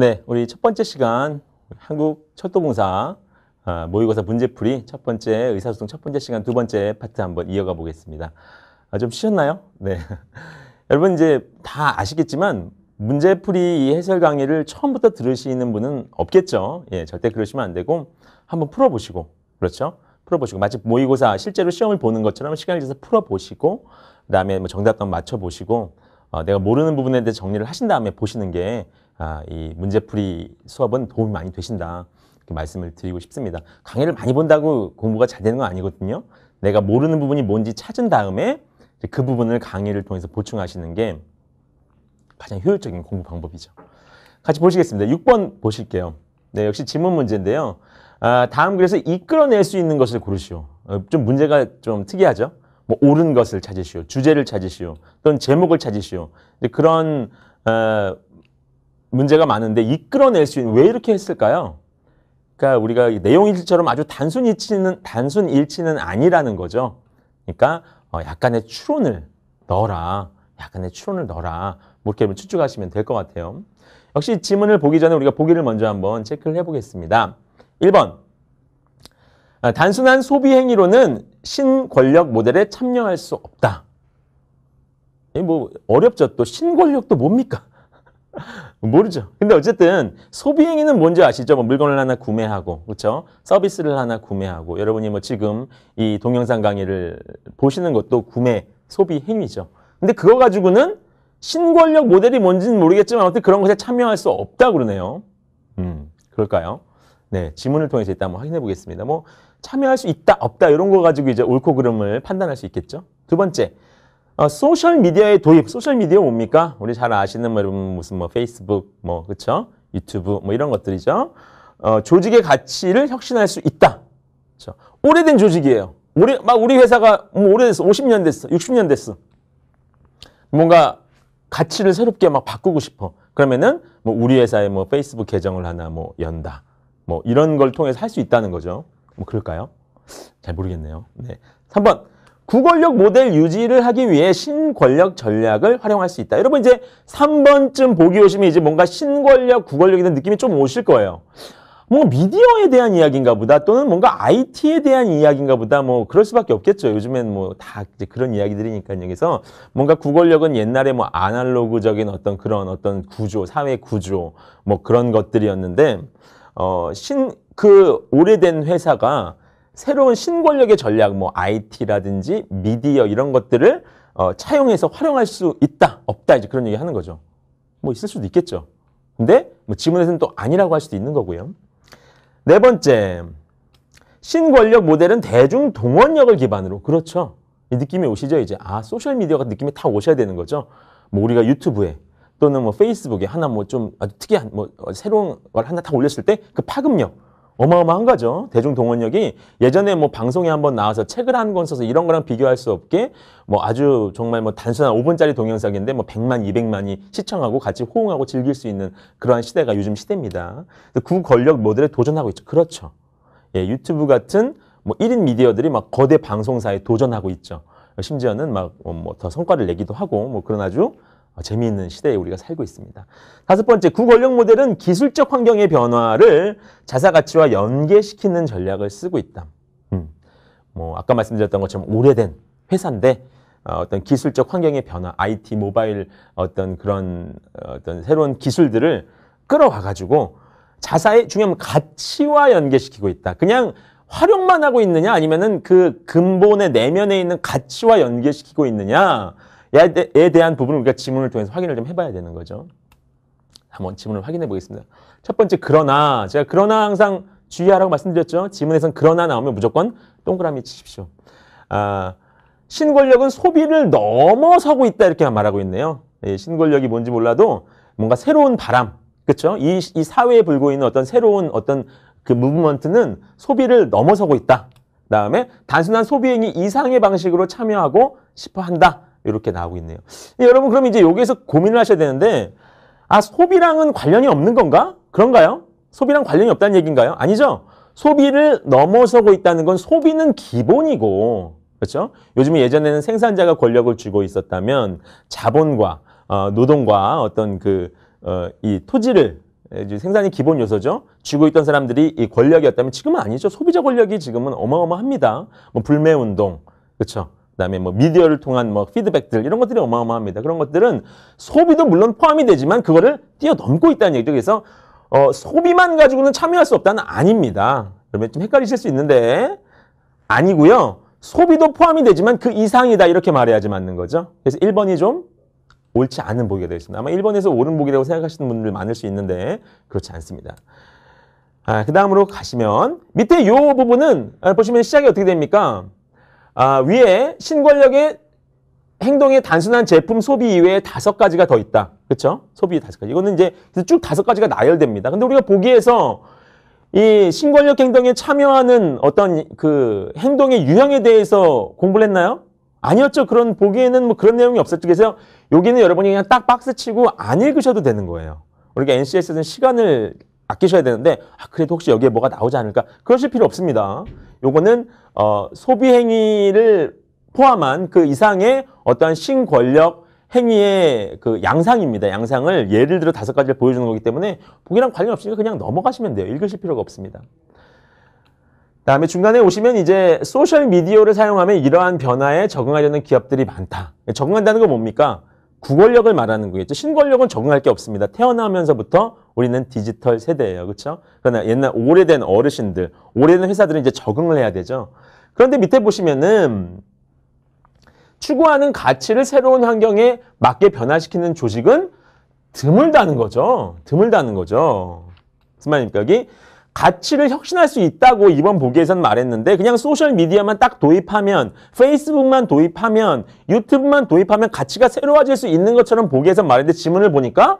네, 우리 첫 번째 시간 한국철도공사 모의고사 문제풀이 첫 번째 의사소통 첫 번째 시간 두 번째 파트 한번 이어가 보겠습니다. 좀 쉬셨나요? 네. 여러분 이제 다 아시겠지만 문제풀이 이 해설 강의를 처음부터 들으시는 분은 없겠죠. 예, 절대 그러시면 안 되고 한번 풀어보시고, 그렇죠? 풀어보시고 마치 모의고사 실제로 시험을 보는 것처럼 시간을 내서 풀어보시고 그다음에 뭐 정답도 한번 맞춰보시고 내가 모르는 부분에 대해 정리를 하신 다음에 보시는 게 이 문제풀이 수업은 도움이 많이 되신다. 이렇게 말씀을 드리고 싶습니다. 강의를 많이 본다고 공부가 잘 되는 건 아니거든요. 내가 모르는 부분이 뭔지 찾은 다음에 그 부분을 강의를 통해서 보충하시는 게 가장 효율적인 공부 방법이죠. 같이 보시겠습니다. 6번 보실게요. 네, 역시 지문 문제인데요. 다음 글에서 이끌어낼 수 있는 것을 고르시오. 좀 문제가 좀 특이하죠. 뭐 옳은 것을 찾으시오. 주제를 찾으시오. 또는 제목을 찾으시오. 그런 문제가 많은데 이끌어낼 수 있는, 왜 이렇게 했을까요? 그러니까 우리가 내용 일치처럼 아주 단순 일치는 아니라는 거죠. 그러니까 약간의 추론을 넣어라. 약간의 추론을 넣어라. 뭐 이렇게 추측하시면 될 것 같아요. 역시 지문을 보기 전에 우리가 보기를 먼저 한번 체크를 해보겠습니다. 1번. 단순한 소비 행위로는 신권력 모델에 참여할 수 없다. 뭐 어렵죠. 또 신권력도 뭡니까? 모르죠. 근데 어쨌든 소비 행위는 뭔지 아시죠? 뭐 물건을 하나 구매하고, 그렇죠? 서비스를 하나 구매하고. 여러분이 뭐 지금 이 동영상 강의를 보시는 것도 구매, 소비 행위죠. 근데 그거 가지고는 신권력 모델이 뭔지는 모르겠지만 어떻게 그런 것에 참여할 수 없다 그러네요. 그럴까요? 네, 지문을 통해서 일단 한번 확인해 보겠습니다. 뭐 참여할 수 있다, 없다 이런 거 가지고 이제 옳고 그름을 판단할 수 있겠죠. 두 번째. 소셜 미디어의 도입. 소셜 미디어 뭡니까? 우리 잘 아시는 뭐 무슨 뭐 페이스북, 뭐 그렇죠? 유튜브 뭐 이런 것들이죠. 조직의 가치를 혁신할 수 있다. 그렇죠? 오래된 조직이에요. 우리 회사가 뭐 오래됐어. 50년 됐어. 60년 됐어. 뭔가 가치를 새롭게 막 바꾸고 싶어. 그러면은 뭐 우리 회사에 뭐 페이스북 계정을 하나 뭐 연다. 뭐 이런 걸 통해서 할 수 있다는 거죠. 뭐 그럴까요? 잘 모르겠네요. 네. 3번. 구권력 모델 유지를 하기 위해 신권력 전략을 활용할 수 있다. 여러분 이제 3번쯤 보기 오시면 이제 뭔가 신권력, 구권력이라는 느낌이 좀 오실 거예요. 뭔가 미디어에 대한 이야기인가 보다 또는 뭔가 IT에 대한 이야기인가 보다 뭐 그럴 수밖에 없겠죠. 요즘엔 뭐 다 이제 그런 이야기들이니까 여기서 뭔가 구권력은 옛날에 뭐 아날로그적인 어떤 그런 어떤 구조, 사회 구조 뭐 그런 것들이었는데 그 오래된 회사가 새로운 신권력의 전략, 뭐 IT라든지 미디어 이런 것들을 차용해서 활용할 수 있다, 없다 이제 그런 얘기 하는 거죠. 뭐 있을 수도 있겠죠. 근데 뭐 지문에서는 또 아니라고 할 수도 있는 거고요. 네 번째, 신권력 모델은 대중 동원력을 기반으로. 그렇죠. 이 느낌이 오시죠? 이제 소셜 미디어가 느낌이 다 오셔야 되는 거죠. 뭐 우리가 유튜브에 또는 뭐 페이스북에 하나 뭐 좀 아주 특이한 뭐 새로운 걸 하나 다 올렸을 때 그 파급력. 어마어마한 거죠. 대중 동원력이 예전에 뭐 방송에 한번 나와서 책을 한 권 써서 이런 거랑 비교할 수 없게 뭐 아주 정말 뭐 단순한 5분짜리 동영상인데 뭐 100만, 200만이 시청하고 같이 호응하고 즐길 수 있는 그러한 시대가 요즘 시대입니다. 구권력 모델에 도전하고 있죠. 그렇죠. 예, 유튜브 같은 뭐 1인 미디어들이 막 거대 방송사에 도전하고 있죠. 심지어는 막 뭐 더 성과를 내기도 하고 뭐 그런 아주 재미있는 시대에 우리가 살고 있습니다. 다섯 번째, 구권력 모델은 기술적 환경의 변화를 자사 가치와 연계시키는 전략을 쓰고 있다. 뭐 아까 말씀드렸던 것처럼 오래된 회사인데 어떤 기술적 환경의 변화, IT, 모바일 어떤 그런 어떤 새로운 기술들을 끌어와 가지고 자사의 중요한 가치와 연계시키고 있다. 그냥 활용만 하고 있느냐 아니면은 그 근본의 내면에 있는 가치와 연계시키고 있느냐 에 대한 부분을 우리가 지문을 통해서 확인을 좀 해봐야 되는 거죠. 한번 지문을 확인해 보겠습니다. 첫 번째, 그러나. 제가 그러나 항상 주의하라고 말씀드렸죠. 지문에선 그러나 나오면 무조건 동그라미 치십시오. 신권력은 소비를 넘어서고 있다 이렇게 말하고 있네요. 예, 신권력이 뭔지 몰라도 뭔가 새로운 바람, 그렇죠? 이 사회에 불고 있는 어떤 새로운 어떤 그 무브먼트는 소비를 넘어서고 있다. 그다음에 단순한 소비 행위 이상의 방식으로 참여하고 싶어 한다. 이렇게 나오고 있네요. 여러분 그럼 이제 여기에서 고민을 하셔야 되는데 소비랑은 관련이 없는 건가? 그런가요? 소비랑 관련이 없다는 얘기인가요? 아니죠. 소비를 넘어서고 있다는 건 소비는 기본이고 그렇죠? 요즘에 예전에는 생산자가 권력을 쥐고 있었다면 자본과 노동과 어떤 이 토지를 이제 생산이 기본 요소죠. 쥐고 있던 사람들이 이 권력이었다면 지금은 아니죠. 소비자 권력이 지금은 어마어마합니다. 뭐 불매 운동, 그렇죠. 그다음에 뭐 미디어를 통한 뭐 피드백들 이런 것들이 어마어마합니다. 그런 것들은 소비도 물론 포함이 되지만 그거를 뛰어넘고 있다는 얘기죠. 그래서 소비만 가지고는 참여할 수 없다는 아닙니다. 그러면 좀 헷갈리실 수 있는데 아니고요. 소비도 포함이 되지만 그 이상이다 이렇게 말해야지 맞는 거죠. 그래서 1번이 좀 옳지 않은 보기가 되어 있습니다. 아마 1번에서 옳은 보기라고 생각하시는 분들 많을 수 있는데 그렇지 않습니다. 그 다음으로 가시면 밑에 이 부분은 보시면 시작이 어떻게 됩니까? 위에 신권력의 행동의 단순한 제품 소비 이외에 5가지가 더 있다. 그렇죠? 소비 5가지. 이거는 이제 쭉 5가지가 나열됩니다. 근데 우리가 보기에서 이 신권력 행동에 참여하는 어떤 그 행동의 유형에 대해서 공부를 했나요? 아니었죠. 그런 보기에는 뭐 그런 내용이 없었죠. 그래서 여기는 여러분이 그냥 딱 박스 치고 안 읽으셔도 되는 거예요. 우리가 NCS는 시간을 아끼셔야 되는데 그래도 혹시 여기에 뭐가 나오지 않을까? 그러실 필요 없습니다. 요거는 소비 행위를 포함한 그 이상의 어떠한 신권력 행위의 그 양상입니다. 양상을 예를 들어 5가지를 보여주는 거기 때문에 보기랑 관련 없으니까 그냥 넘어가시면 돼요. 읽으실 필요가 없습니다. 다음에 중간에 오시면 이제 소셜미디어를 사용하면 이러한 변화에 적응하려는 기업들이 많다. 적응한다는 건 뭡니까? 구권력을 말하는 거겠죠. 신권력은 적응할 게 없습니다. 태어나면서부터 우리는 디지털 세대예요. 그렇죠? 그러나 옛날 오래된 어르신들, 오래된 회사들은 이제 적응을 해야 되죠. 그런데 밑에 보시면은 추구하는 가치를 새로운 환경에 맞게 변화시키는 조직은 드물다는 거죠. 드물다는 거죠. 무슨 말입니까? 여기 가치를 혁신할 수 있다고 이번 보기에서는 말했는데 그냥 소셜미디어만 딱 도입하면 페이스북만 도입하면 유튜브만 도입하면 가치가 새로워질 수 있는 것처럼 보기에서 말했는데 지문을 보니까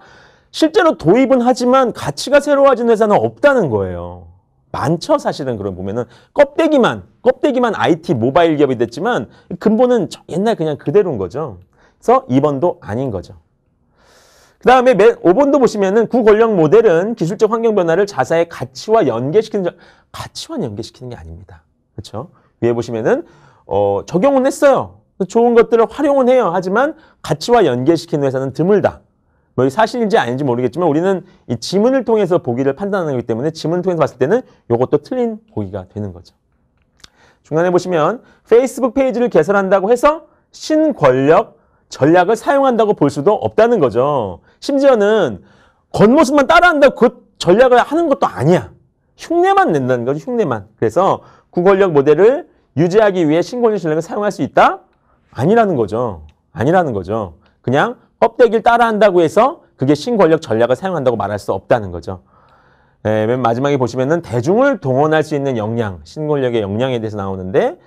실제로 도입은 하지만 가치가 새로워지는 회사는 없다는 거예요. 많죠. 사실은 그런 보면은 껍데기만 IT 모바일 기업이 됐지만 근본은 옛날 그냥 그대로인 거죠. 그래서 2번도 아닌 거죠. 그 다음에 5번도 보시면은 구권력 모델은 기술적 환경 변화를 자사의 가치와 연계시키는 게 아닙니다. 그렇죠? 위에 보시면은 적용은 했어요. 좋은 것들을 활용은 해요. 하지만 가치와 연계시키는 회사는 드물다. 뭐 사실인지 아닌지 모르겠지만 우리는 이 지문을 통해서 보기를 판단하는 거기 때문에 지문을 통해서 봤을 때는 이것도 틀린 보기가 되는 거죠. 중간에 보시면 페이스북 페이지를 개설한다고 해서 신권력 전략을 사용한다고 볼 수도 없다는 거죠. 심지어는 겉모습만 따라한다고 그 전략을 하는 것도 아니야. 흉내만 낸다는 거죠. 흉내만. 그래서 구권력 모델을 유지하기 위해 신권력 전략을 사용할 수 있다? 아니라는 거죠. 아니라는 거죠. 그냥 껍데기를 따라한다고 해서 그게 신권력 전략을 사용한다고 말할 수 없다는 거죠. 맨 마지막에 보시면은 대중을 동원할 수 있는 역량, 신권력의 역량에 대해서 나오는데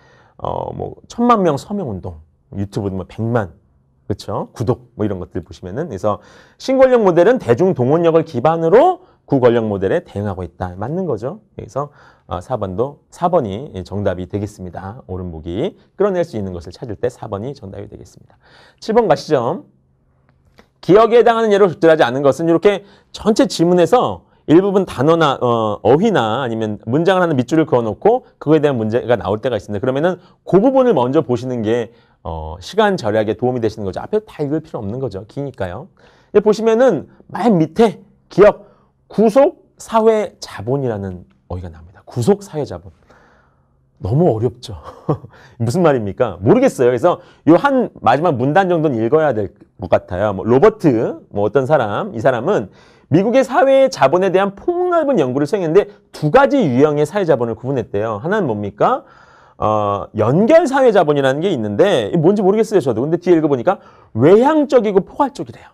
뭐 1000만 명 서명 운동, 유튜브 뭐 100만 그렇죠? 구독 뭐 이런 것들 보시면은 그래서 신권력 모델은 대중 동원력을 기반으로 구권력 모델에 대응하고 있다. 맞는 거죠. 그래서 4번이 정답이 되겠습니다. 옳은 보기 끌어낼 수 있는 것을 찾을 때 4번이 정답이 되겠습니다. 7번 가시죠. 기억에 해당하는 예로 적절하지 않은 것은 이렇게 전체 지문에서 일부분 단어나 어휘나 아니면 문장을 하는 밑줄을 그어놓고 그거에 대한 문제가 나올 때가 있습니다. 그러면은 그 부분을 먼저 보시는 게 시간 절약에 도움이 되시는 거죠. 앞에 다 읽을 필요 없는 거죠. 기니까요. 보시면은 맨 밑에 기업 구속 사회 자본이라는 어휘가 나옵니다. 구속 사회 자본. 너무 어렵죠. 무슨 말입니까? 모르겠어요. 그래서 요 한 마지막 문단 정도는 읽어야 될 것 같아요. 뭐 로버트 어떤 사람, 이 사람은 미국의 사회 자본에 대한 폭넓은 연구를 수행했는데 2가지 유형의 사회 자본을 구분했대요. 하나는 뭡니까? 연결 사회 자본이라는 게 있는데 뭔지 모르겠어요, 저도. 근데 뒤에 읽어보니까 외향적이고 포괄적이래요.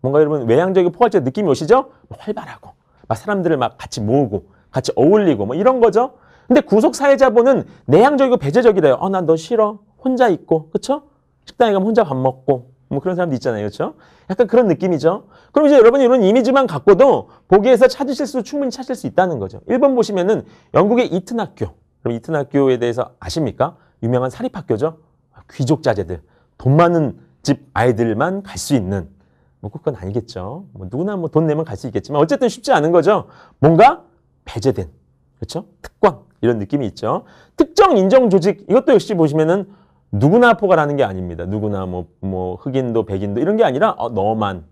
뭔가 여러분 외향적이고 포괄적 느낌이 오시죠? 활발하고 막 사람들을 막 같이 모으고 같이 어울리고 뭐 이런 거죠. 근데 구속 사회 자본은 내향적이고 배제적이래요. 난 너 싫어. 혼자 있고, 그렇죠? 식당에 가면 혼자 밥 먹고 뭐 그런 사람도 있잖아요, 그렇죠? 약간 그런 느낌이죠. 그럼 이제 여러분이 이런 이미지만 갖고도 보기에서 찾으실 수 충분히 찾을 수 있다는 거죠. 1번 보시면은 영국의 이튼 학교. 그럼 이튼 학교에 대해서 아십니까? 유명한 사립학교죠. 귀족 자제들, 돈 많은 집 아이들만 갈 수 있는. 뭐 그건 아니겠죠. 뭐 누구나 뭐 돈 내면 갈 수 있겠지만 어쨌든 쉽지 않은 거죠. 뭔가 배제된, 그렇죠? 특권 이런 느낌이 있죠. 특정 인정 조직 이것도 역시 보시면은 누구나 포괄하는 게 아닙니다. 누구나 뭐 흑인도 백인도 이런 게 아니라 너만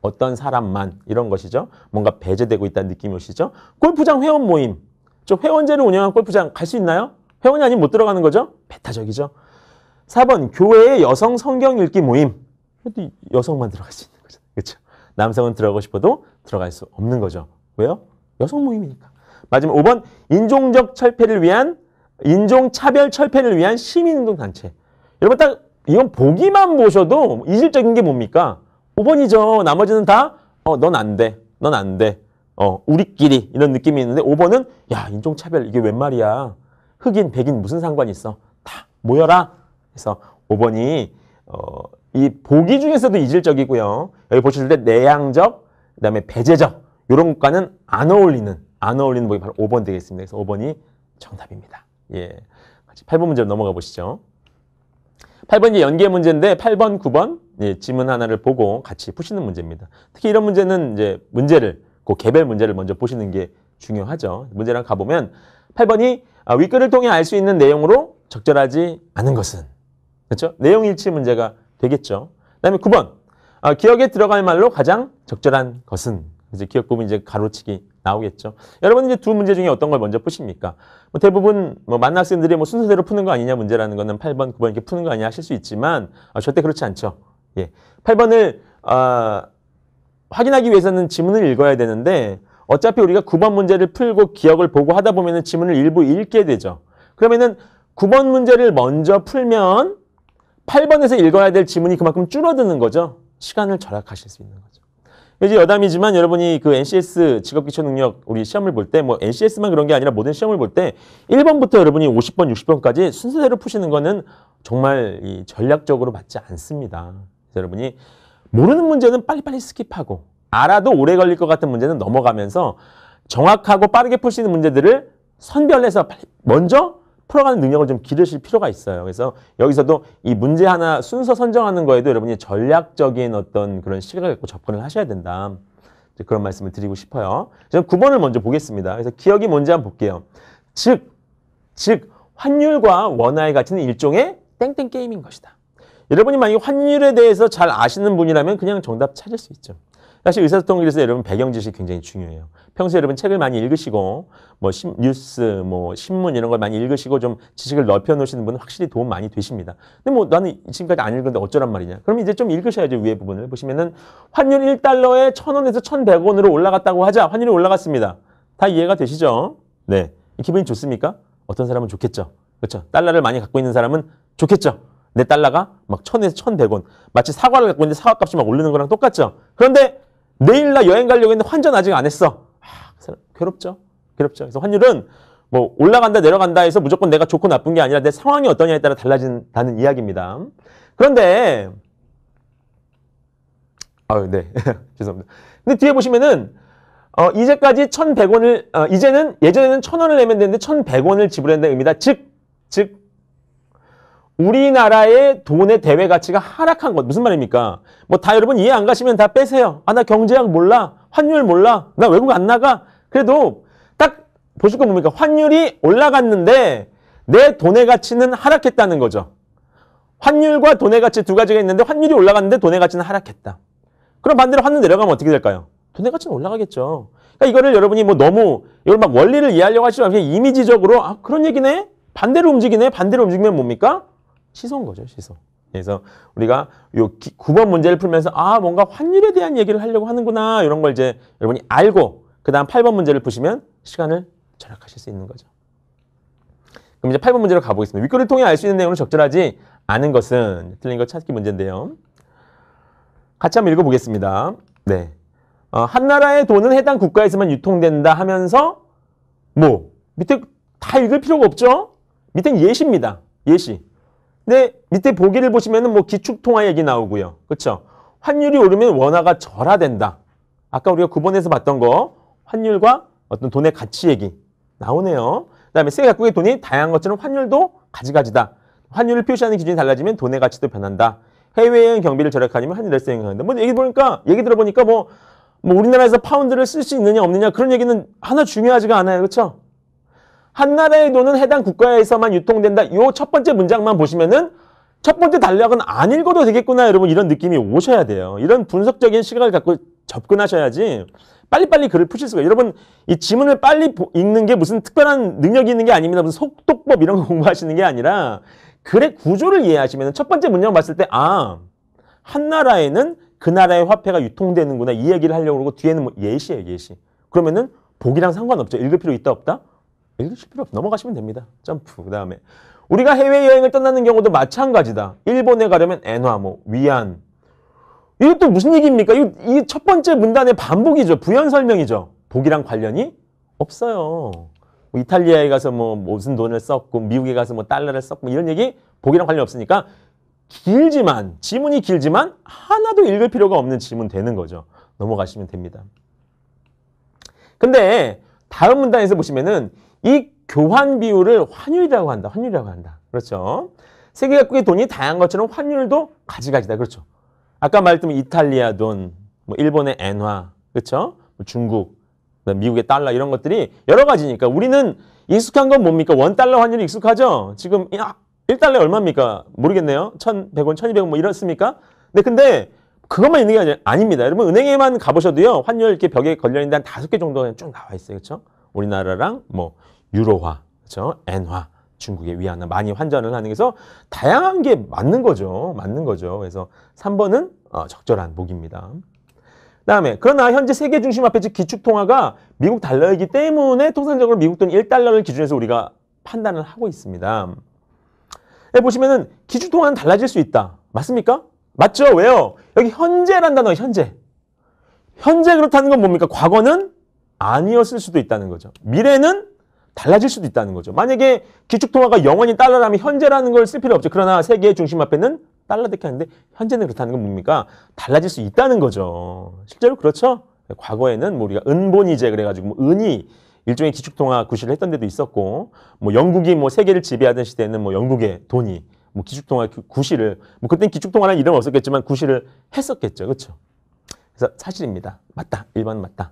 어떤 사람만 이런 것이죠. 뭔가 배제되고 있다는 느낌이 오시죠. 골프장 회원 모임. 저 회원제를 운영한 골프장 갈 수 있나요? 회원이 아니면 못 들어가는 거죠? 배타적이죠. 4번 교회의 여성 성경 읽기 모임. 그래도 여성만 들어갈 수 있는 거죠. 그렇죠? 남성은 들어가고 싶어도 들어갈 수 없는 거죠. 왜요? 여성 모임이니까. 마지막 5번 인종차별 철폐를 위한 시민운동 단체. 여러분 딱 이건 보기만 보셔도 이질적인 게 뭡니까? 5번이죠. 나머지는 다 넌 안 돼. 넌 안 돼. 우리끼리 이런 느낌이 있는데 5번은 야 인종차별 이게 웬 말이야. 흑인 백인 무슨 상관이 있어. 다 모여라. 그래서 5번이 이 보기 중에서도 이질적이고요. 여기 보실 때 내향적 그다음에 배제적 이런 것과는 안 어울리는 목이 바로 5번 되겠습니다. 그래서 5번이 정답입니다. 예, 같이 8번 문제로 넘어가 보시죠. 8번 이제 연계 문제인데 8번, 9번 예, 지문 하나를 보고 같이 푸시는 문제입니다. 특히 이런 문제는 이제 그 개별 문제를 먼저 보시는 게 중요하죠. 문제랑 가보면 8번이 윗글을 통해 알 수 있는 내용으로 적절하지 않은 것은 그렇죠? 내용 일치 문제가 되겠죠. 그다음에 9번 기억에 들어갈 말로 가장 적절한 것은 이제 기억 부분 이제 가로치기 나오겠죠. 여러분은 이제 두 문제 중에 어떤 걸 먼저 푸십니까? 대부분 만난 학생들이 순서대로 푸는 거 아니냐 문제라는 거는 8번, 9번 이렇게 푸는 거 아니냐 하실 수 있지만 절대 그렇지 않죠. 예, 8번을 확인하기 위해서는 지문을 읽어야 되는데 어차피 우리가 9번 문제를 풀고 기억을 보고 하다 보면은 지문을 일부 읽게 되죠. 그러면은 9번 문제를 먼저 풀면 8번에서 읽어야 될 지문이 그만큼 줄어드는 거죠. 시간을 절약하실 수 있는 거죠. 이제 여담이지만 여러분이 그 NCS 직업기초능력 우리 시험을 볼 때 NCS만 그런 게 아니라 모든 시험을 볼 때 1번부터 여러분이 50번, 60번까지 순서대로 푸시는 거는 정말 전략적으로 맞지 않습니다. 그래서 여러분이 모르는 문제는 빨리빨리 스킵하고 알아도 오래 걸릴 것 같은 문제는 넘어가면서 정확하고 빠르게 풀 수 있는 문제들을 선별해서 먼저 풀어가는 능력을 좀 기르실 필요가 있어요. 그래서 여기서도 이 문제 하나 순서 선정하는 거에도 여러분이 전략적인 어떤 그런 시각을 갖고 접근을 하셔야 된다. 그런 말씀을 드리고 싶어요. 저는 9번을 먼저 보겠습니다. 그래서 기억이 뭔지 한번 볼게요. 즉 환율과 원화의 가치는 일종의 땡땡 게임인 것이다. 여러분이 만약에 환율에 대해서 잘 아시는 분이라면 그냥 정답 찾을 수 있죠. 사실 의사소통에서 여러분 배경 지식이 굉장히 중요해요. 평소에 여러분 책을 많이 읽으시고 뉴스, 신문 이런 걸 많이 읽으시고 좀 지식을 넓혀 놓으시는 분은 확실히 도움 많이 되십니다. 근데 나는 지금까지 안 읽었는데 어쩌란 말이냐. 그럼 이제 좀 읽으셔야죠. 위에 부분을 보시면은 환율 1달러에 1,000원에서 1,100원으로 올라갔다고 하자. 환율이 올라갔습니다. 다 이해가 되시죠? 네. 기분이 좋습니까? 어떤 사람은 좋겠죠. 그렇죠? 달러를 많이 갖고 있는 사람은 좋겠죠. 내 달러가 막 1,000에서 1,100원. 마치 사과를 갖고 있는데 사과값이 막 오르는 거랑 똑같죠. 그런데 내일 나 여행 가려고 했는데 환전 아직 안 했어. 괴롭죠. 그래서 환율은 올라간다 내려간다 해서 무조건 내가 좋고 나쁜 게 아니라 내 상황이 어떠냐에 따라 달라진다는 이야기입니다. 그런데 네. 죄송합니다. 근데 뒤에 보시면은 이제까지 1,100원을 예전에는 1,000원을 내면 되는데 1,100원을 지불한다는 의미다. 즉 우리나라의 돈의 대외 가치가 하락한 것. 무슨 말입니까? 다 여러분 이해 안 가시면 다 빼세요. 나 경제학 몰라. 환율 몰라. 나 외국 안 나가. 그래도 딱 보실 거 뭡니까? 환율이 올라갔는데 내 돈의 가치는 하락했다는 거죠. 환율과 돈의 가치 두 가지가 있는데 환율이 올라갔는데 돈의 가치는 하락했다. 그럼 반대로 환율 내려가면 어떻게 될까요? 돈의 가치는 올라가겠죠. 그러니까 이거를 여러분이 너무 이걸 막 원리를 이해하려고 하시지 말고 이미지적으로 그런 얘기네? 반대로 움직이네? 반대로 움직이면 뭡니까? 시소인 거죠, 시소. 그래서 우리가 요 9번 문제를 풀면서 뭔가 환율에 대한 얘기를 하려고 하는구나 이런 걸 이제 여러분이 알고 그 다음 8번 문제를 푸시면 시간을 절약하실 수 있는 거죠. 그럼 이제 8번 문제로 가보겠습니다. 윗글을 통해 알 수 있는 내용은 적절하지 않은 것은 틀린 거 찾기 문제인데요. 같이 한번 읽어보겠습니다. 네. 한 나라의 돈은 해당 국가에서만 유통된다 하면서 밑에 다 읽을 필요가 없죠? 밑에는 예시입니다. 예시. 근데 밑에 보기를 보시면은 기축통화 얘기 나오고요. 그렇죠? 환율이 오르면 원화가 절하된다. 아까 우리가 9번에서 봤던 거 환율과 어떤 돈의 가치 얘기 나오네요. 그다음에 세계 각국의 돈이 다양한 것처럼 환율도 가지가지다. 환율을 표시하는 기준이 달라지면 돈의 가치도 변한다. 해외여행 경비를 절약하려면 환율 낼세 영향한다. 얘기 들어보니까 우리나라에서 파운드를 쓸 수 있느냐 없느냐 그런 얘기는 하나 중요하지가 않아요. 그렇죠? 한 나라의 돈은 해당 국가에서만 유통된다. 요 첫 번째 문장만 보시면은 첫 번째 단락은 안 읽어도 되겠구나 여러분 이런 느낌이 오셔야 돼요. 이런 분석적인 시각을 갖고 접근하셔야지 빨리빨리 글을 푸실 수가 있어요. 여러분, 이 지문을 빨리 읽는 게 무슨 특별한 능력이 있는 게 아닙니다. 무슨 속독법 이런 거 공부하시는 게 아니라 글의 구조를 이해하시면 첫 번째 문장 봤을 때 한 나라에는 그 나라의 화폐가 유통되는구나 이 얘기를 하려고 그러고 뒤에는 뭐 예시예요, 예시. 그러면은 복이랑 상관없죠. 읽을 필요 있다 없다? 읽으실 필요 없어. 넘어가시면 됩니다. 점프. 그 다음에 우리가 해외여행을 떠나는 경우도 마찬가지다. 일본에 가려면 엔화, 뭐 위안. 이것도 무슨 얘기입니까? 이 첫 번째 문단의 반복이죠. 부연 설명이죠. 복이랑 관련이 없어요. 뭐 이탈리아에 가서 뭐 무슨 돈을 썼고 미국에 가서 뭐 달러를 썼고 뭐 이런 얘기 복이랑 관련 없으니까 길지만 지문이 길지만 하나도 읽을 필요가 없는 지문 되는 거죠. 넘어가시면 됩니다. 근데 다음 문단에서 보시면은 이 교환 비율을 환율이라고 한다. 환율이라고 한다. 그렇죠. 세계 각국의 돈이 다양한 것처럼 환율도 가지가지다. 그렇죠. 아까 말했던 이탈리아 돈, 뭐 일본의 엔화, 그렇죠? 뭐 중국, 미국의 달러 이런 것들이 여러 가지니까 우리는 익숙한 건 뭡니까? 원달러 환율이 익숙하죠? 지금 1달러에 얼마입니까? 모르겠네요. 1,100원, 1,200원 뭐 이렇습니까? 근데 그것만 있는 게 아닙니다. 여러분 은행에만 가보셔도요. 환율 이렇게 벽에 걸려있는데 한 5개 정도가 쭉 나와 있어요. 그렇죠? 우리나라랑 뭐 유로화, 그렇죠? 엔화, 중국의 위안화 많이 환전을 하는 게서 다양한 게 맞는 거죠. 맞는 거죠. 그래서 3번은 적절한 복입니다. 그다음에 그러나 현재 세계 중심 화폐 즉 기축통화가 미국 달러이기 때문에 통상적으로 미국 돈 1달러를 기준해서 우리가 판단을 하고 있습니다. 보시면은 기축통화는 달라질 수 있다. 맞습니까? 맞죠? 왜요? 여기 현재란 단어가 현재. 현재 그렇다는 건 뭡니까? 과거는 아니었을 수도 있다는 거죠. 미래는 달라질 수도 있다는 거죠. 만약에 기축통화가 영원히 달러라면 현재라는 걸 쓸 필요 없죠. 그러나 세계의 중심화폐는 달러밖에 하는데 현재는 그렇다는 건 뭡니까? 달라질 수 있다는 거죠. 실제로 그렇죠? 과거에는 뭐 우리가 은본위제 그래가지고 뭐 은이 일종의 기축통화 구실을 했던 데도 있었고 뭐 영국이 뭐 세계를 지배하던 시대에는 뭐 영국의 돈이 뭐 기축통화 구실을 뭐 그때는 기축통화라는 이름은 없었겠지만 구실을 했었겠죠. 그렇죠? 그래서 사실입니다. 맞다. 1번 맞다.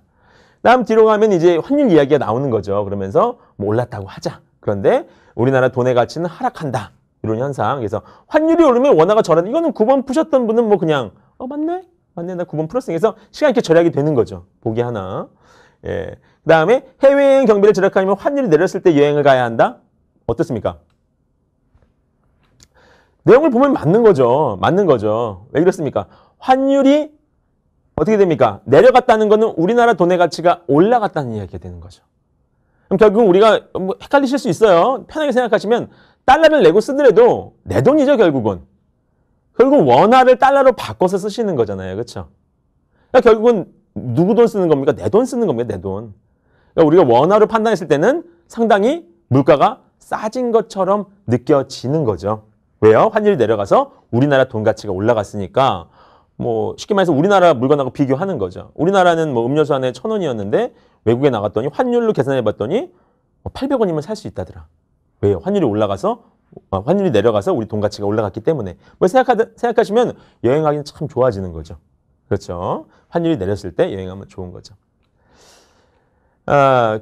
다음 뒤로 가면 이제 환율 이야기가 나오는 거죠. 그러면서 뭐 올랐다고 하자. 그런데 우리나라 돈의 가치는 하락한다. 이런 현상. 그래서 환율이 오르면 원화가 저런 이거는 9번 푸셨던 분은 뭐 그냥 맞네? 맞네. 나 9번 풀었으니 그래서 시간 있게 절약이 되는 거죠. 보기 하나. 예. 그 다음에 해외여행 경비를 절약하려면 환율이 내렸을 때 여행을 가야 한다? 어떻습니까? 내용을 보면 맞는 거죠. 맞는 거죠. 왜 그렇습니까? 환율이 어떻게 됩니까? 내려갔다는 거는 우리나라 돈의 가치가 올라갔다는 이야기가 되는 거죠. 그럼 결국 우리가 뭐 헷갈리실 수 있어요. 편하게 생각하시면 달러를 내고 쓰더라도 내 돈이죠, 결국은. 결국 원화를 달러로 바꿔서 쓰시는 거잖아요. 그렇죠? 그러니까 결국은 누구 돈 쓰는 겁니까? 내 돈 쓰는 겁니다. 내 돈. 그러니까 우리가 원화로 판단했을 때는 상당히 물가가 싸진 것처럼 느껴지는 거죠. 왜요? 환율이 내려가서 우리나라 돈 가치가 올라갔으니까 뭐 쉽게 말해서 우리나라 물건하고 비교하는 거죠. 우리나라는 뭐 음료수 안에 1,000원이었는데 외국에 나갔더니 환율로 계산해 봤더니 800원이면 살 수 있다더라. 왜요? 환율이 올라가서 환율이 내려가서 우리 돈 가치가 올라갔기 때문에. 뭐 생각하시면 여행하기는 참 좋아지는 거죠. 그렇죠? 환율이 내렸을 때 여행하면 좋은 거죠.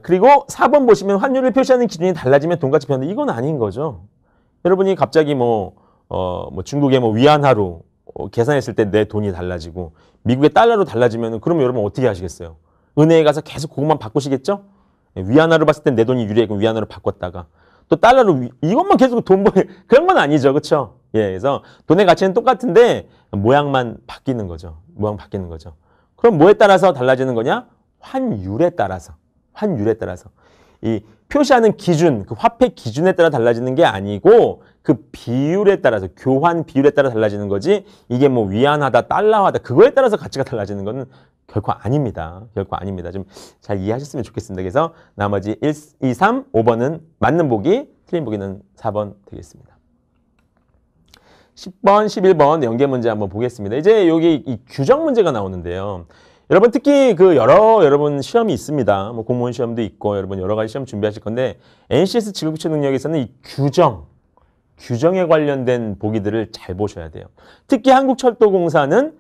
그리고 4번 보시면 환율을 표시하는 기준이 달라지면 돈 가치 변화. 이건 아닌 거죠. 여러분이 갑자기 뭐 중국의 뭐 위안화로 계산했을 때 내 돈이 달라지고 미국의 달러로 달라지면 그러면 여러분 어떻게 하시겠어요? 은행에 가서 계속 그것만 바꾸시겠죠? 위안화로 봤을 때 내 돈이 유리해. 그럼 위안화로 바꿨다가 또 달러로 이것만 계속 돈 벌 그런 건 아니죠. 그렇죠? 예, 그래서 돈의 가치는 똑같은데 모양만 바뀌는 거죠. 모양 바뀌는 거죠. 그럼 뭐에 따라서 달라지는 거냐? 환율에 따라서. 환율에 따라서. 이 표시하는 기준, 그 화폐 기준에 따라 달라지는 게 아니고 그 비율에 따라서, 교환 비율에 따라 달라지는 거지 이게 뭐 위안화다, 달러화다 그거에 따라서 가치가 달라지는 거는 결코 아닙니다. 결코 아닙니다. 좀 잘 이해하셨으면 좋겠습니다. 그래서 나머지 1, 2, 3, 5번은 맞는 보기, 틀린 보기는 4번 되겠습니다. 10번, 11번 연계 문제 한번 보겠습니다. 이제 여기 이 규정 문제가 나오는데요. 여러분 특히 그 여러분 시험이 있습니다. 뭐 공무원 시험도 있고 여러분 여러 가지 시험 준비하실 건데 NCS 지구부채 능력에서는 이 규정에 관련된 보기들을 잘 보셔야 돼요. 특히 한국철도공사는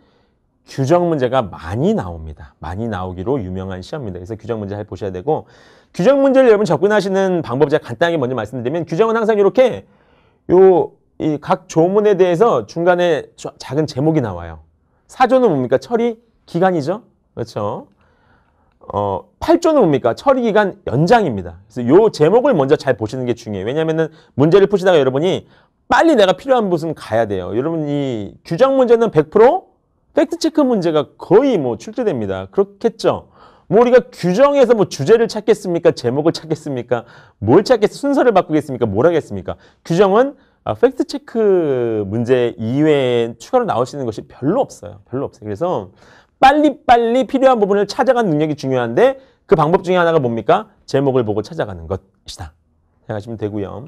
규정 문제가 많이 나옵니다. 많이 나오기로 유명한 시험입니다. 그래서 규정 문제 잘 보셔야 되고 규정 문제를 여러분 접근하시는 방법 제가 간단하게 먼저 말씀드리면 규정은 항상 이렇게 이 각 조문에 대해서 중간에 작은 제목이 나와요. 사조는 뭡니까? 처리 기간이죠. 그렇죠? 8조는 뭡니까? 처리기간 연장입니다. 그래서 요 제목을 먼저 잘 보시는 게 중요해요. 왜냐면은 문제를 푸시다가 여러분이 빨리 내가 필요한 곳은 가야 돼요. 여러분 이 규정 문제는 100% 팩트체크 문제가 거의 뭐 출제됩니다. 그렇겠죠? 뭐 우리가 규정에서 뭐 주제를 찾겠습니까? 제목을 찾겠습니까? 뭘 찾겠습니까? 순서를 바꾸겠습니까? 뭘 하겠습니까? 규정은 팩트체크 문제 이외에 추가로 나올 수 있는 것이 별로 없어요. 별로 없어요. 그래서 빨리빨리 필요한 부분을 찾아가는 능력이 중요한데 그 방법 중에 하나가 뭡니까? 제목을 보고 찾아가는 것이다. 생각하시면 되고요.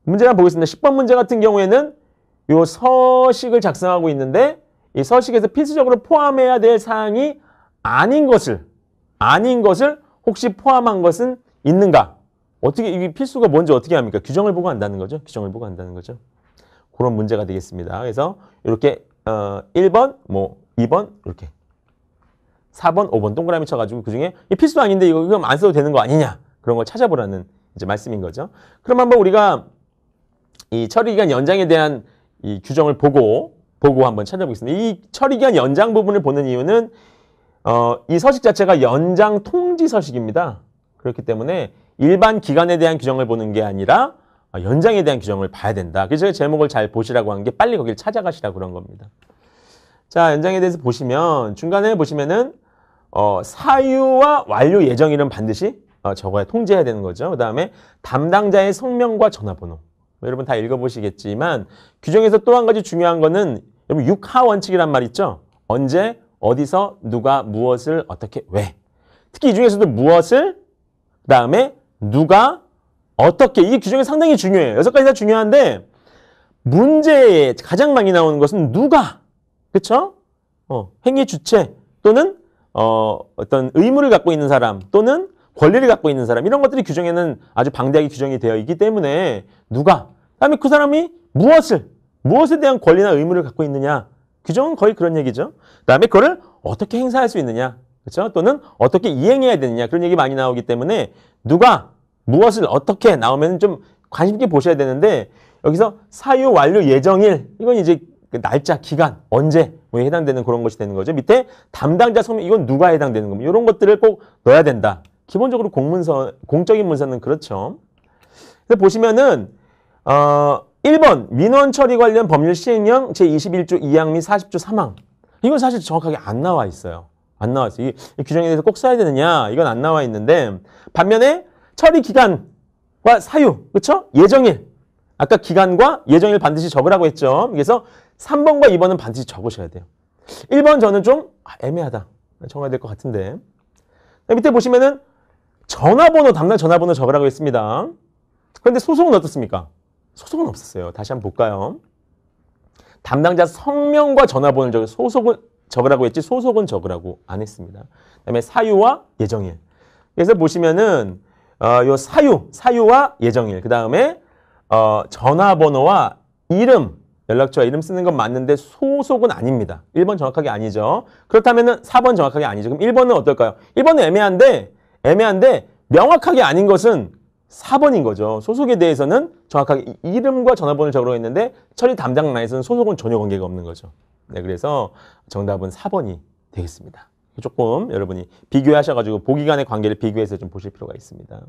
문제 한번 보겠습니다. 10번 문제 같은 경우에는 요 서식을 작성하고 있는데 이 서식에서 필수적으로 포함해야 될 사항이 아닌 것을 혹시 포함한 것은 있는가? 어떻게 이게 필수가 뭔지 어떻게 합니까? 규정을 보고 한다는 거죠. 규정을 보고 한다는 거죠. 그런 문제가 되겠습니다. 그래서 이렇게 1번, 뭐 2번 이렇게 4번, 5번 동그라미 쳐가지고 그중에 이 필수 아닌데 이거 그럼 안 써도 되는 거 아니냐? 그런 걸 찾아보라는 이제 말씀인 거죠. 그럼 한번 우리가 이 처리기간 연장에 대한 이 규정을 보고 한번 찾아보겠습니다. 이 처리기간 연장 부분을 보는 이유는 이 서식 자체가 연장 통지 서식입니다. 그렇기 때문에 일반 기간에 대한 규정을 보는 게 아니라 연장에 대한 규정을 봐야 된다. 그래서 제가 제목을 잘 보시라고 한 게 빨리 거길 찾아가시라고 그런 겁니다. 자, 연장에 대해서 보시면 중간에 보시면은 사유와 완료 예정일은 반드시 적어야 통지해야 되는 거죠. 그 다음에 담당자의 성명과 전화번호. 여러분 다 읽어보시겠지만 규정에서 또 한 가지 중요한 거는 여러분 육하 원칙이란 말 있죠. 언제, 어디서, 누가, 무엇을, 어떻게, 왜. 특히 이 중에서도 무엇을, 그 다음에 누가, 어떻게. 이 규정이 상당히 중요해요. 6가지 다 중요한데 문제에 가장 많이 나오는 것은 누가. 그렇죠? 행위 주체 또는 어떤 의무를 갖고 있는 사람 또는 권리를 갖고 있는 사람 이런 것들이 규정에는 아주 방대하게 규정이 되어 있기 때문에 누가 그다음에 그 사람이 무엇에 대한 권리나 의무를 갖고 있느냐 규정은 거의 그런 얘기죠. 그다음에 그거를 어떻게 행사할 수 있느냐 그렇죠? 또는 어떻게 이행해야 되느냐 그런 얘기 많이 나오기 때문에 누가 무엇을 어떻게 나오면 좀 관심 있게 보셔야 되는데 여기서 사유 완료 예정일 이건 이제 그 날짜, 기간, 언제 뭐에 해당되는 그런 것이 되는 거죠. 밑에 담당자 성명 이건 누가 해당되는 겁니다. 이런 것들을 꼭 넣어야 된다. 기본적으로 공적인 문서는 그렇죠. 그래서 보시면은 1번 민원 처리 관련 법률 시행령 제21조 2항 및 40조 3항 이건 사실 정확하게 안 나와 있어요. 안 나와 있어요. 이 규정에 대해서 꼭 써야 되느냐 이건 안 나와 있는데 반면에 처리 기간과 사유 그렇죠? 예정일 아까 기간과 예정일 반드시 적으라고 했죠. 그래서 3번과 2번은 반드시 적으셔야 돼요. 1번 저는 좀 애매하다. 정해야 될 것 같은데. 밑에 보시면은 전화번호, 담당 전화번호 적으라고 했습니다. 그런데 소속은 어떻습니까? 소속은 없었어요. 다시 한번 볼까요? 담당자 성명과 전화번호를 소속은 적으라고 했지 소속은 적으라고 안 했습니다. 그다음에 사유와 예정일. 그래서 보시면은 요 사유와 예정일. 그다음에 전화번호와 이름, 연락처와 이름 쓰는 건 맞는데 소속은 아닙니다. 1번 정확하게 아니죠. 그렇다면은 4번 정확하게 아니죠. 그럼 1번은 어떨까요? 1번은 애매한데 명확하게 아닌 것은 4번인 거죠. 소속에 대해서는 정확하게 이름과 전화번호를 적으라고 했는데 처리 담당 라인에서는 소속은 전혀 관계가 없는 거죠. 네, 그래서 정답은 4번이 되겠습니다. 조금 여러분이 비교하셔가지고 보기 간의 관계를 비교해서 좀 보실 필요가 있습니다.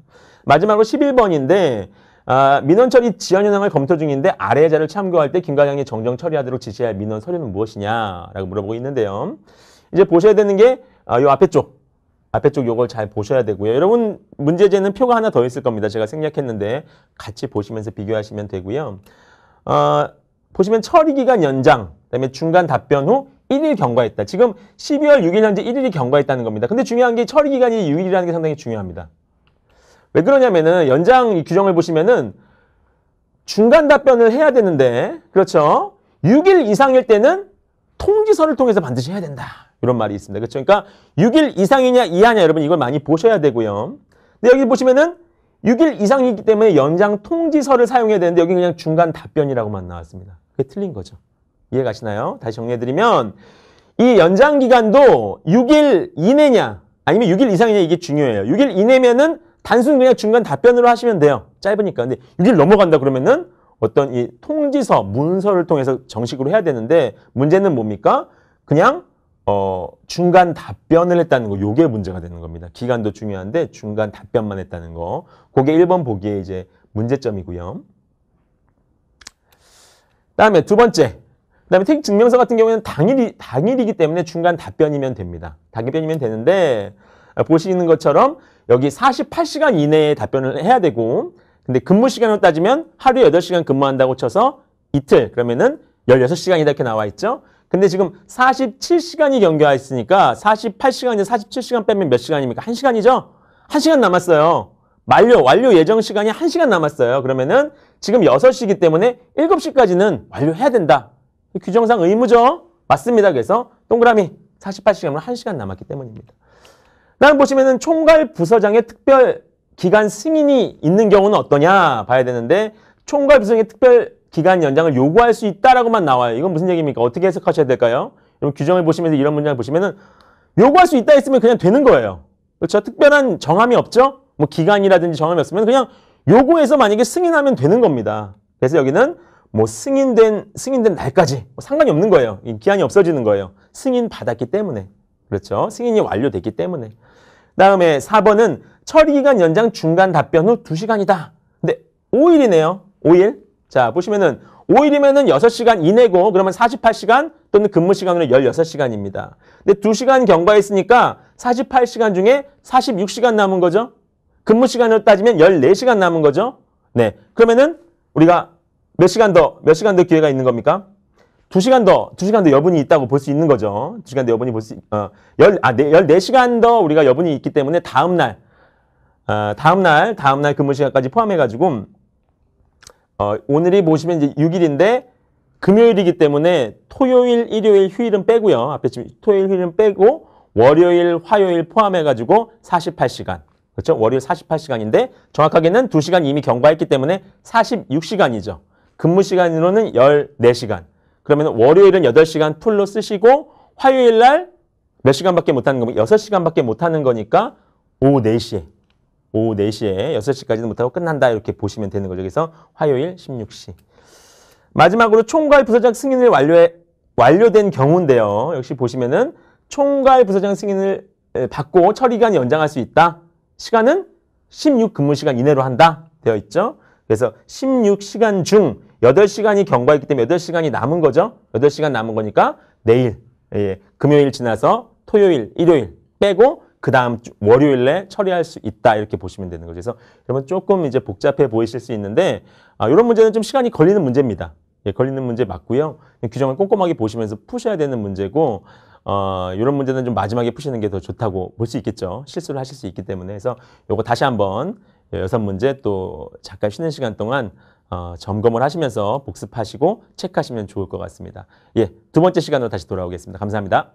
마지막으로 11번인데 민원 처리 지연 현황을 검토 중인데 아래의 자를 참고할 때 김 과장이 정정 처리하도록 지시할 민원 서류는 무엇이냐라고 물어보고 있는데요. 이제 보셔야 되는 게 이 앞에 쪽 요걸 잘 보셔야 되고요. 여러분 문제제는 표가 하나 더 있을 겁니다. 제가 생략했는데 같이 보시면서 비교하시면 되고요. 보시면 처리기간 연장, 그다음에 중간 답변 후 1일 경과했다. 지금 12월 6일 현재 1일이 경과했다는 겁니다. 근데 중요한 게 처리기간이 6일이라는 게 상당히 중요합니다. 왜 그러냐면은 연장 규정을 보시면은 중간 답변을 해야 되는데 그렇죠? 6일 이상일 때는 통지서를 통해서 반드시 해야 된다. 이런 말이 있습니다. 그렇죠? 그러니까 6일 이상이냐 이하냐 여러분 이걸 많이 보셔야 되고요. 근데 여기 보시면은 6일 이상이기 때문에 연장 통지서를 사용해야 되는데 여기 그냥 중간 답변이라고만 나왔습니다. 그게 틀린 거죠. 이해 가시나요? 다시 정리해드리면 이 연장 기간도 6일 이내냐 아니면 6일 이상이냐 이게 중요해요. 6일 이내면은 단순히 그냥 중간 답변으로 하시면 돼요. 짧으니까. 근데 6일 넘어간다 그러면은 어떤 이 통지서, 문서를 통해서 정식으로 해야 되는데 문제는 뭡니까? 그냥 중간 답변을 했다는 거, 요게 문제가 되는 겁니다. 기간도 중요한데 중간 답변만 했다는 거. 그게 1번 보기에 이제 문제점이고요. 다음에 두 번째. 그다음에 택 증명서 같은 경우에는 당일이기 때문에 중간 답변이면 됩니다. 답변이면 되는데 보시는 것처럼 여기 48시간 이내에 답변을 해야 되고 근데 근무 시간으로 따지면 하루에 8시간 근무한다고 쳐서 이틀 그러면은 16시간이다 이렇게 나와 있죠. 근데 지금 47시간이 경과가 있으니까 48시간에서 47시간 빼면 몇 시간입니까? 1시간이죠? 1시간 남았어요. 완료 예정 시간이 1시간 남았어요. 그러면은 지금 6시이기 때문에 7시까지는 완료해야 된다. 규정상 의무죠? 맞습니다. 그래서 동그라미 48시간으로 1시간 남았기 때문입니다. 다음 보시면은 총괄 부서장의 특별 기간 승인이 있는 경우는 어떠냐 봐야 되는데 총괄 부서장의 특별 기간 연장을 요구할 수 있다라고만 나와요. 이건 무슨 얘기입니까? 어떻게 해석하셔야 될까요? 여러분 규정을 보시면서 이런 문장을 보시면은 요구할 수 있다 했으면 그냥 되는 거예요. 그렇죠? 특별한 정함이 없죠? 뭐 기간이라든지 정함이 없으면 그냥 요구해서 만약에 승인하면 되는 겁니다. 그래서 여기는 뭐 승인된 날까지 뭐 상관이 없는 거예요. 기한이 없어지는 거예요. 승인 받았기 때문에. 그렇죠? 승인이 완료됐기 때문에. 다음에 4번은 처리기간 연장 중간 답변 후 2시간이다. 근데 5일이네요. 5일. 자, 보시면은 5일이면은 6시간 이내고 그러면 48시간 또는 근무 시간으로 16시간입니다. 근데 2시간 경과했으니까 48시간 중에 46시간 남은 거죠. 근무 시간으로 따지면 14시간 남은 거죠. 네. 그러면은 우리가 몇 시간 더 기회가 있는 겁니까? 2시간 더 여분이 있다고 볼 수 있는 거죠. 2시간 더 여분이 14시간 더 우리가 여분이 있기 때문에 다음날 근무 시간까지 포함해가지고, 오늘이 보시면 이제 6일인데, 금요일이기 때문에 토요일, 일요일, 휴일은 빼고요. 앞에 지금 토요일, 휴일은 빼고, 월요일, 화요일 포함해가지고 48시간. 그렇죠? 월요일 48시간인데, 정확하게는 2시간 이미 경과했기 때문에 46시간이죠. 근무 시간으로는 14시간. 그러면 월요일은 8시간 풀로 쓰시고 화요일 날 몇 시간밖에 못하는 겁니까? 6시간밖에 못하는 거니까 오후 4시에 6시까지는 못하고 끝난다 이렇게 보시면 되는 거죠. 그래서 화요일 16시. 마지막으로 총괄 부서장 승인을 완료된 경우인데요. 역시 보시면은 총괄 부서장 승인을 받고 처리기간 연장할 수 있다. 시간은 16 근무시간 이내로 한다 되어 있죠. 그래서 16시간 중 8시간이 경과했기 때문에 8시간이 남은 거죠. 8시간 남은 거니까 내일, 금요일 지나서 토요일, 일요일 빼고 그 다음 월요일에 처리할 수 있다. 이렇게 보시면 되는 거죠. 그래서 여러분 조금 이제 복잡해 보이실 수 있는데 이런 문제는 좀 시간이 걸리는 문제입니다. 걸리는 문제 맞고요. 규정을 꼼꼼하게 보시면서 푸셔야 되는 문제고 이런 문제는 좀 마지막에 푸시는 게 더 좋다고 볼 수 있겠죠. 실수를 하실 수 있기 때문에. 그래서 요거 다시 한번 6문제 또 잠깐 쉬는 시간 동안 점검을 하시면서 복습하시고 체크하시면 좋을 것 같습니다. 두 번째 시간으로 다시 돌아오겠습니다. 감사합니다.